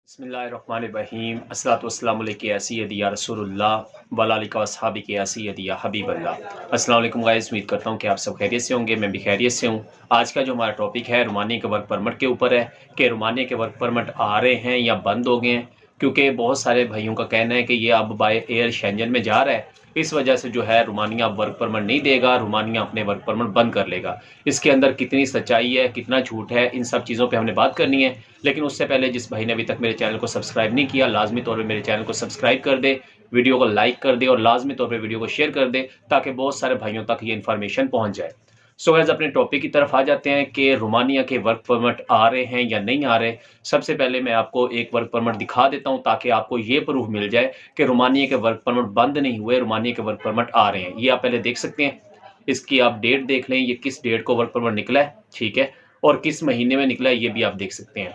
बिस्मिल्लाहिर्रहमानिर्रहीम अस्सलातु वस्सलामु अलैका या सय्यदी या रसूलुल्लाह वला अलिका वस्हाबिका या सय्यदी या हबीबल्लाह। अस्सलाम वालेकुम गाइस, उम्मीद करता हूँ कि आप सब खैरियत से होंगे। मैं भी खैरियत से हूँ। आज का जो हमारा टॉपिक है रोमानिया के वर्क परमिट के ऊपर है कि रोमानिया के वर्क परमिट आ रहे हैं या बंद हो गए हैं, क्योंकि बहुत सारे भाइयों का कहना है कि ये अब बाय एयर शेंजन में जा रहा है, इस वजह से जो है रोमानिया अब वर्क परमिट नहीं देगा, रोमानिया अपने वर्क परमिट बंद कर लेगा। इसके अंदर कितनी सच्चाई है, कितना झूठ है, इन सब चीज़ों पे हमने बात करनी है। लेकिन उससे पहले जिस भाई ने अभी तक मेरे चैनल को सब्सक्राइब नहीं किया, लाजमी तौर पे मेरे चैनल को सब्सक्राइब कर दे, वीडियो को लाइक कर दे और लाजमी तौर पे वीडियो को शेयर कर दे, ताकि बहुत सारे भाइयों तक ये इन्फॉर्मेशन पहुंच जाए। सो गाइस, अपने टॉपिक की तरफ आ जाते हैं कि रोमानिया के वर्क परमिट आ रहे हैं या नहीं आ रहे। सबसे पहले मैं आपको एक वर्क परमिट दिखा देता हूं, ताकि आपको ये प्रूफ मिल जाए कि रोमानिया के वर्क परमिट बंद नहीं हुए, रोमानिया के वर्क परमिट आ रहे हैं। ये आप पहले देख सकते हैं, इसकी आप डेट देख लें, ये किस डेट को वर्क परमिट निकला है, ठीक है, और किस महीने में निकला है ये भी आप देख सकते हैं।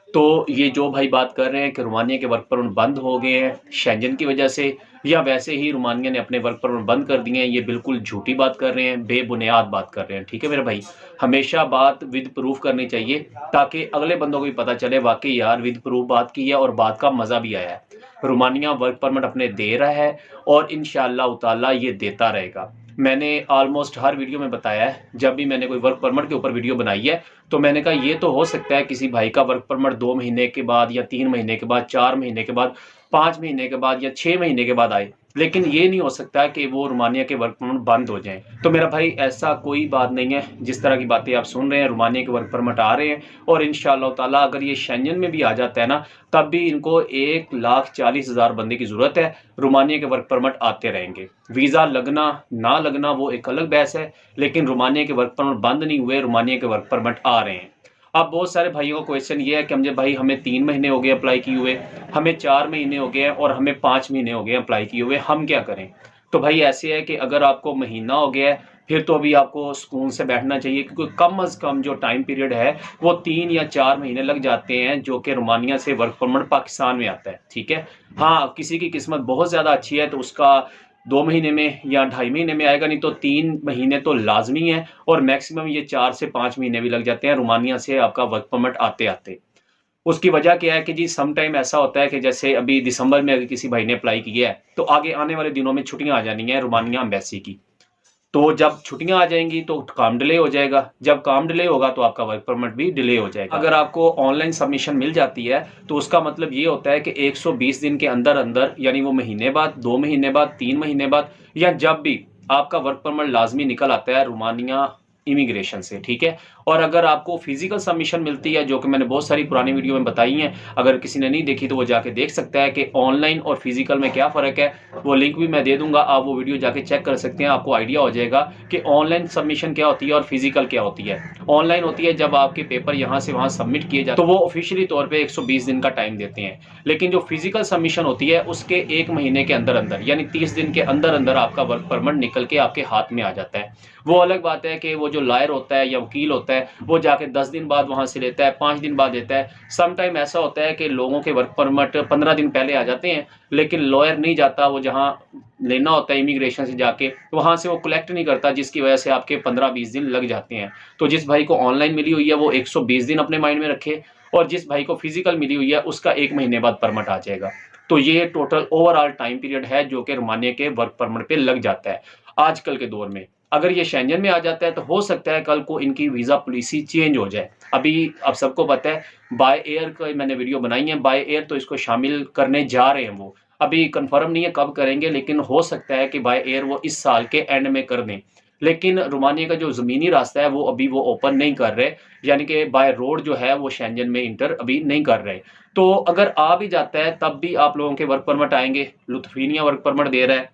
तो ये जो भाई बात कर रहे हैं कि रोमानिया के वर्क परमिट बंद हो गए हैं शेंजन की वजह से, या वैसे ही रोमानिया ने अपने वर्क परमिट बंद कर दिए हैं, ये बिल्कुल झूठी बात कर रहे हैं, बेबुनियाद बात कर रहे हैं। ठीक है मेरे भाई, हमेशा बात विद प्रूफ करनी चाहिए, ताकि अगले बंदों को भी पता चले वाकई यार विद प्रूफ बात की है और बात का मज़ा भी आया है। रोमानिया वर्क परमिट अपने दे रहा है और इंशाअल्लाह ताला ये देता रहेगा। मैंने ऑलमोस्ट हर वीडियो में बताया है, जब भी मैंने कोई वर्क परमिट के ऊपर वीडियो बनाई है, तो मैंने कहा ये तो हो सकता है किसी भाई का वर्क परमिट 2 महीने के बाद या 3 महीने के बाद, 4 महीने के बाद, 5 महीने के बाद या 6 महीने के बाद आए, लेकिन ये नहीं हो सकता कि वो रोमानिया के वर्क परमिट बंद हो जाएं। तो मेरा भाई ऐसा कोई बात नहीं है, जिस तरह की बातें आप सुन रहे हैं। रोमानिया के वर्क परमिट आ रहे हैं और इंशाअल्लाह ताला अगर ये शेंजन में भी आ जाता है ना, तब भी इनको 1,40,000 बंदे की ज़रूरत है। रोमानिया के वर्क परमिट आते रहेंगे, वीज़ा लगना ना लगना वो एक अलग बहस है, लेकिन रोमानिया के वर्क परमिट बंद नहीं हुए, रोमानिया के वर्क परमिट आ रहे हैं। अब बहुत सारे भाइयों का क्वेश्चन ये है कि मुझे भाई हमें 3 महीने हो गए अप्लाई किए हुए, हमें 4 महीने हो गए हैं और हमें 5 महीने हो गए अप्लाई किए हुए, हम क्या करें? तो भाई ऐसे है कि अगर आपको महीना हो गया है, फिर तो अभी आपको सुकून से बैठना चाहिए, क्योंकि कम अज़ कम जो टाइम पीरियड है वो 3 या 4 महीने लग जाते हैं, जो कि रोमानिया से वर्क परमिट पाकिस्तान में आता है। ठीक है, हाँ किसी की किस्मत बहुत ज़्यादा अच्छी है तो उसका 2 महीने में या 2.5 महीने में आएगा, नहीं तो 3 महीने तो लाजमी है, और मैक्सिमम ये 4 से 5 महीने भी लग जाते हैं रोमानिया से आपका वर्क परमिट आते आते। उसकी वजह क्या है कि जी सम टाइम ऐसा होता है कि जैसे अभी दिसंबर में अगर किसी भाई ने अप्लाई किया है, तो आगे आने वाले दिनों में छुट्टियां आ जानी है रोमानिया एम्बेसी की। तो जब छुट्टियां आ जाएंगी तो काम डिले हो जाएगा, जब काम डिले होगा तो आपका वर्क परमिट भी डिले हो जाएगा। अगर आपको ऑनलाइन सबमिशन मिल जाती है तो उसका मतलब ये होता है कि 120 दिन के अंदर अंदर, यानी वो महीने बाद, 2 महीने बाद, 3 महीने बाद, या जब भी आपका वर्क परमिट लाजमी निकल आता है रोमानिया इमिग्रेशन से। ठीक है, और अगर आपको फिजिकल सबमिशन मिलती है, जो कि मैंने बहुत सारी पुरानी वीडियो में बताई हैं, अगर किसी ने नहीं देखी तो वो जाके देख सकता है कि ऑनलाइन और फिजिकल में क्या फ़र्क है। वो लिंक भी मैं दे दूंगा, आप वो वीडियो जाके चेक कर सकते हैं, आपको आइडिया हो जाएगा कि ऑनलाइन सबमिशन क्या होती है और फिजिकल क्या होती है। ऑनलाइन होती है जब आपके पेपर यहाँ से वहाँ सबमिट किए जाते हैं, तो वो ऑफिशियली तौर पर 120 दिन का टाइम देते हैं, लेकिन जो फिजिकल सबमिशन होती है उसके 1 महीने के अंदर अंदर, यानी 30 दिन के अंदर अंदर आपका वर्क परमिट निकल के आपके हाथ में आ जाता है। वो अलग बात है कि वो जो लॉयर होता है या वकील होता है वो जाके 10 दिन बाद वहां से लेता है, 5 दिन बाद देता है। सम टाइम ऐसा होता है कि लोगों के वर्क परमिट 15 दिन पहले आ जाते हैं, लेकिन लॉयर नहीं जाता, वो जहां लेना होता है इमिग्रेशन से जाके वहां से वो कलेक्ट नहीं करता, जिसकी वजह से आपके 15-20 दिन लग जाते हैं। तो जिस भाई को ऑनलाइन मिली हुई है वो 120 दिन अपने माइंड में रखे, और जिस भाई को फिजिकल मिली हुई है उसका 1 महीने बाद परमिट आ जाएगा। तो ये टोटल ओवरऑल टाइम पीरियड है जो कि रोमानिया के वर्क परमिट पे लग जाता है आजकल के दौर में। अगर ये शेंजन में आ जाता है तो हो सकता है कल को इनकी वीज़ा पॉलिसी चेंज हो जाए। अभी आप सबको पता है बाय एयर का मैंने वीडियो बनाई है, बाय एयर तो इसको शामिल करने जा रहे हैं, वो अभी कंफर्म नहीं है कब करेंगे, लेकिन हो सकता है कि बाय एयर वो इस साल के एंड में कर दें। लेकिन रोमानिया का जो ज़मीनी रास्ता है वो अभी वो ओपन नहीं कर रहे, यानी कि बाय रोड जो है वो शेंजन में इंटर अभी नहीं कर रहे। तो अगर आ भी जाता है तब भी आप लोगों के वर्क परमिट आएंगे। लिथुआनिया वर्क परमिट दे रहा है,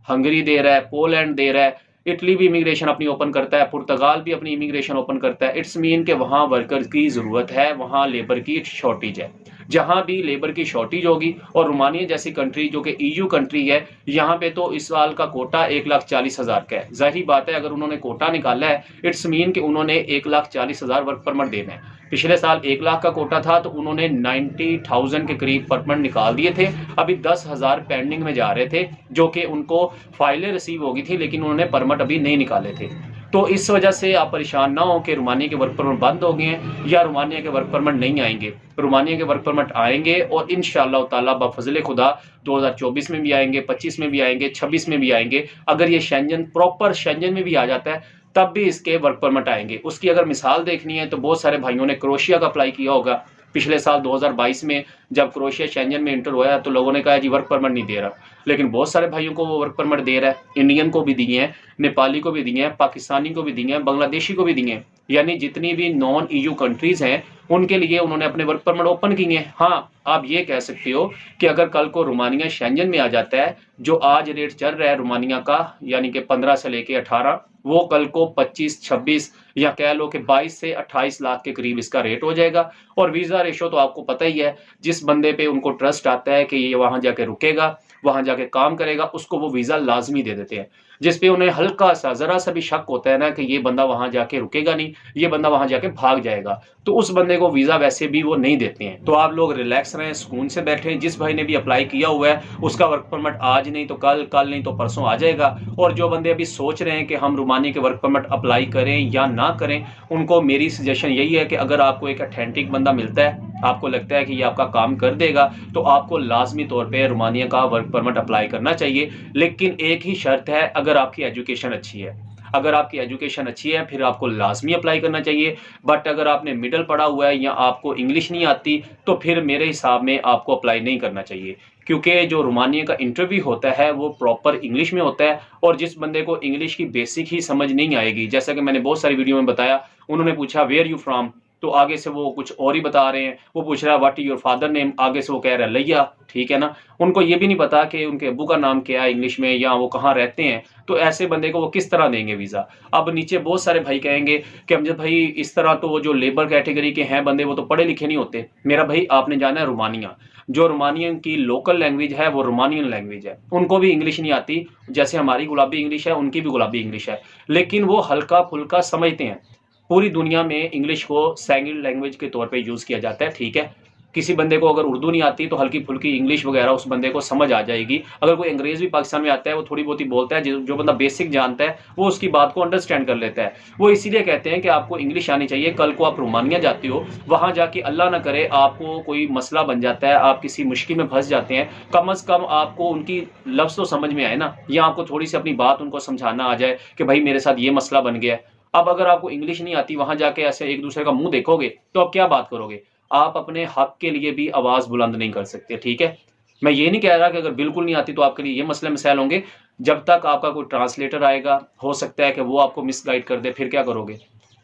हंगरी दे रहा है, पोलैंड दे रहा है, इटली भी इमिग्रेशन अपनी ओपन करता है, पुर्तगाल भी अपनी इमिग्रेशन ओपन करता है। इट्स मीन कि वहाँ वर्कर की ज़रूरत है, वहाँ लेबर की शॉर्टेज है। जहाँ भी लेबर की शॉर्टेज होगी, और रोमानिया जैसी कंट्री जो कि ईयू कंट्री है, यहाँ पे तो इस साल का कोटा 1,40,000 का है। जाहिर बात है अगर उन्होंने कोटा निकाला है, इट्स मीन कि उन्होंने 1,40,000 वर्क परमिट देना है। पिछले साल 1 लाख का कोटा था तो उन्होंने 90,000 के करीब परमिट निकाल दिए थे। अभी 10,000 पेंडिंग में जा रहे थे, जो कि उनको फाइलें रिसीव होगी थी, लेकिन उन्होंने परमिट अभी नहीं निकाले थे। तो इस वजह से आप परेशान ना हो कि रोमानिया के वर्क परमिट बंद हो गए हैं या रोमानिया के वर्क परमिट नहीं आएंगे। रोमानिया के वर्क परमिट आएंगे और इंशाअल्लाह ताला बफज़ल खुदा 2024 में भी आएंगे, 25 में भी आएंगे, 26 में भी आएंगे। अगर ये शेंजन प्रॉपर शेंजन में भी आ जाता है तब भी इसके वर्क परमिट आएंगे। उसकी अगर मिसाल देखनी है तो बहुत सारे भाइयों ने क्रोएशिया का अप्लाई किया होगा पिछले साल 2022 में, जब क्रोएशिया शेंजन में इंटर हुआ तो लोगों ने कहा जी वर्क परमिट नहीं दे रहा, लेकिन बहुत सारे भाइयों को वो वर्क परमिट दे रहा है। इंडियन को भी दिए हैं, नेपाली को भी दिए हैं, पाकिस्तानी को भी दिए हैं, बांग्लादेशी को भी दिए हैं, यानी जितनी भी नॉन EU कंट्रीज हैं उनके लिए उन्होंने अपने वर्क परमिट ओपन किए हैं। हाँ, आप ये कह सकते हो कि अगर कल को रोमानिया शेंजन में आ जाता है, जो आज रेट चल रहा है रोमानिया का यानी कि 15 से लेके 18, वो कल को 25, 26 या कह लो कि 22 से 28 लाख के करीब इसका रेट हो जाएगा। और वीज़ा रेशो तो आपको पता ही है, जिस बंदे पे उनको ट्रस्ट आता है कि ये वहाँ जाके रुकेगा, वहाँ जाके काम करेगा, उसको वो वीज़ा लाजमी दे देते हैं। जिस पे उन्हें हल्का सा ज़रा सा भी शक होता है ना कि ये बंदा वहाँ जाके रुकेगा नहीं, ये बंदा वहाँ जाके भाग जाएगा, तो उस बंदे को वीज़ा वैसे भी वो नहीं देते हैं। तो आप लोग रिलैक्स रहें, सुकून से बैठें। जिस भाई ने भी अप्लाई किया हुआ है उसका वर्क परमिट आज नहीं तो कल, कल नहीं तो परसों आ जाएगा। और जो बंदे अभी सोच रहे हैं कि हम रोमानिया के वर्क परमिट अप्लाई करें या ना करें, उनको मेरी सजेशन यही है कि अगर आपको एक ऑथेंटिक बंदा मिलता है, आपको लगता है कि ये आपका काम कर देगा, तो आपको लाजमी तौर पे रोमानिया का वर्क परमिट अप्लाई करना चाहिए। लेकिन एक ही शर्त है, अगर आपकी एजुकेशन अच्छी है। अगर आपकी एजुकेशन अच्छी है फिर आपको लाजमी अप्लाई करना चाहिए। बट अगर आपने मिडिल पढ़ा हुआ है या आपको इंग्लिश नहीं आती तो फिर मेरे हिसाब में आपको अप्लाई नहीं करना चाहिए, क्योंकि जो रोमानिया का इंटरव्यू होता है वो प्रॉपर इंग्लिश में होता है। और जिस बंदे को इंग्लिश की बेसिक ही समझ नहीं आएगी, जैसा कि मैंने बहुत सारी वीडियो में बताया, उन्होंने पूछा वेयर यू फ्रॉम, तो आगे से वो कुछ और ही बता रहे हैं। वो पूछ रहा है what is your father name, आगे से वो कह रहा है लैया, ठीक है ना। उनको ये भी नहीं पता कि उनके अब्बू का नाम क्या है इंग्लिश में या वो कहाँ रहते हैं। तो ऐसे बंदे को वो किस तरह देंगे वीज़ा। अब नीचे बहुत सारे भाई कहेंगे कि अमजद भाई इस तरह तो वो जो लेबर कैटेगरी के हैं बंदे वो तो पढ़े लिखे नहीं होते। मेरा भाई आपने जाना है रोमानिया, जो रोमानियन की लोकल लैंग्वेज है वो रोमानियन लैंग्वेज है। उनको भी इंग्लिश नहीं आती, जैसे हमारी गुलाबी इंग्लिश है उनकी भी गुलाबी इंग्लिश है, लेकिन वो हल्का फुल्का समझते हैं। पूरी दुनिया में इंग्लिश को सेकंड लैंग्वेज के तौर पे यूज़ किया जाता है, ठीक है। किसी बंदे को अगर उर्दू नहीं आती तो हल्की फुल्की इंग्लिश वगैरह उस बंदे को समझ आ जाएगी। अगर कोई अंग्रेज़ भी पाकिस्तान में आता है वो थोड़ी बहुत ही बोलता है, जो बंदा बेसिक जानता है वो उसकी बात को अंडरस्टैंड कर लेता है। वो इसीलिए कहते हैं कि आपको इंग्लिश आनी चाहिए। कल को आप रोमानिया जाते हो, वहाँ जाके अल्लाह ना करे आपको कोई मसला बन जाता है, आप किसी मुश्किल में फंस जाते हैं, कम से कम आपको उनकी लफ्ज़ तो समझ में आए ना, या आपको थोड़ी सी अपनी बात उनको समझाना आ जाए कि भाई मेरे साथ ये मसला बन गया है। अब अगर आपको इंग्लिश नहीं आती, वहां जाके ऐसे एक दूसरे का मुंह देखोगे तो आप क्या बात करोगे। आप अपने हक के लिए भी आवाज बुलंद नहीं कर सकते, ठीक है। मैं ये नहीं कह रहा कि अगर बिल्कुल नहीं आती तो आपके लिए ये मसले मसाइल होंगे। जब तक आपका कोई ट्रांसलेटर आएगा, हो सकता है कि वो आपको मिसगाइड कर दे, फिर क्या करोगे।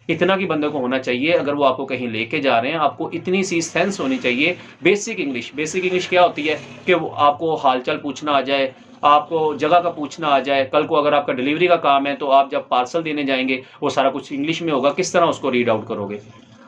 इतना की बंदे को होना चाहिए, अगर वो आपको कहीं लेके जा रहे हैं आपको इतनी सी सेंस होनी चाहिए। बेसिक इंग्लिश, बेसिक इंग्लिश क्या होती है कि आपको हालचाल पूछना आ जाए, आपको जगह का पूछना आ जाए। कल को अगर आपका डिलीवरी का काम है तो आप जब पार्सल देने जाएंगे वो सारा कुछ इंग्लिश में होगा, किस तरह उसको रीड आउट करोगे।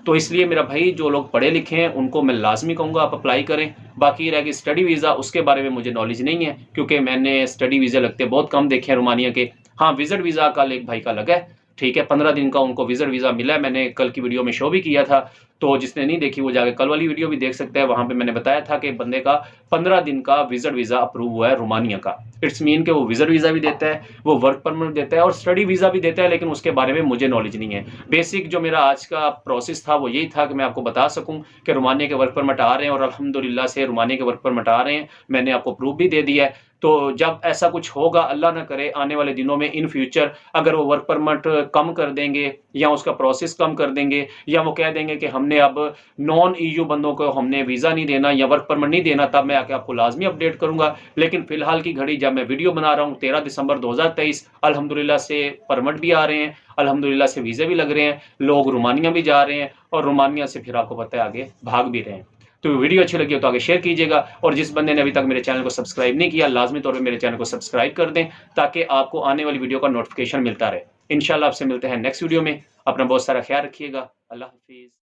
तो इसलिए मेरा भाई जो लोग पढ़े लिखे हैं उनको मैं लाजमी कहूँगा आप अप्लाई करें। बाकी रह गई स्टडी वीज़ा, उसके बारे में मुझे नॉलेज नहीं है, क्योंकि मैंने स्टडी वीज़ा लगते बहुत कम देखे हैं रोमानिया के। हाँ, विजिट वीज़ा का एक भाई का लगा है, ठीक है, 15 दिन का उनको विजिट वीज़ा मिला है। मैंने कल की वीडियो में शो भी किया था, तो जिसने नहीं देखी वो जाके कल वाली वीडियो भी देख सकता है। वहाँ पे मैंने बताया था कि बंदे का 15 दिन का विजिट वीज़ा अप्रूव हुआ है रोमानिया का। इट्स मीन कि वो विजिट वीज़ा भी देता है, वो वर्क परमिट देता है और स्टडी वीज़ा भी देता है, लेकिन उसके बारे में मुझे नॉलेज नहीं है। बेसिक जो मेरा आज का प्रोसेस था वो यही था कि मैं आपको बता सकूं कि रोमानिया के वर्क परमिट आ रहे हैं और अल्हम्दुलिल्लाह से रोमानिया के वर्क परमिट आ रहे हैं। मैंने आपको प्रूफ भी दे दिया है। तो जब ऐसा कुछ होगा, अल्लाह ना करे आने वाले दिनों में इन फ्यूचर अगर वो वर्क परमिट कम कर देंगे या उसका प्रोसेस कम कर देंगे या वो कह देंगे कि हमने अब नॉन EU बंदों को हमने वीज़ा नहीं देना या वर्क परमिट नहीं देना, तब मैं आके आपको लाजमी अपडेट करूंगा। लेकिन फिलहाल की घड़ी जब मैं वीडियो बना रहा हूँ 13 दिसंबर 2023, अल्हम्दुलिल्लाह से परमिट भी आ रहे हैं, अल्हम्दुलिल्लाह से वीज़े भी लग रहे हैं, लोग रोमानिया भी जा रहे हैं और रोमानिया से फिर आपको पता है आगे भाग भी रहे हैं। तो वीडियो अच्छी लगी हो तो आगे शेयर कीजिएगा, और जिस बंदे ने अभी तक मेरे चैनल को सब्सक्राइब नहीं किया लाजमी तौर पे मेरे चैनल को सब्सक्राइब कर दें, ताकि आपको आने वाली वीडियो का नोटिफिकेशन मिलता रहे। इंशाल्लाह आपसे मिलते हैं नेक्स्ट वीडियो में। अपना बहुत सारा ख्याल रखिएगा। अल्लाह हाफिज़।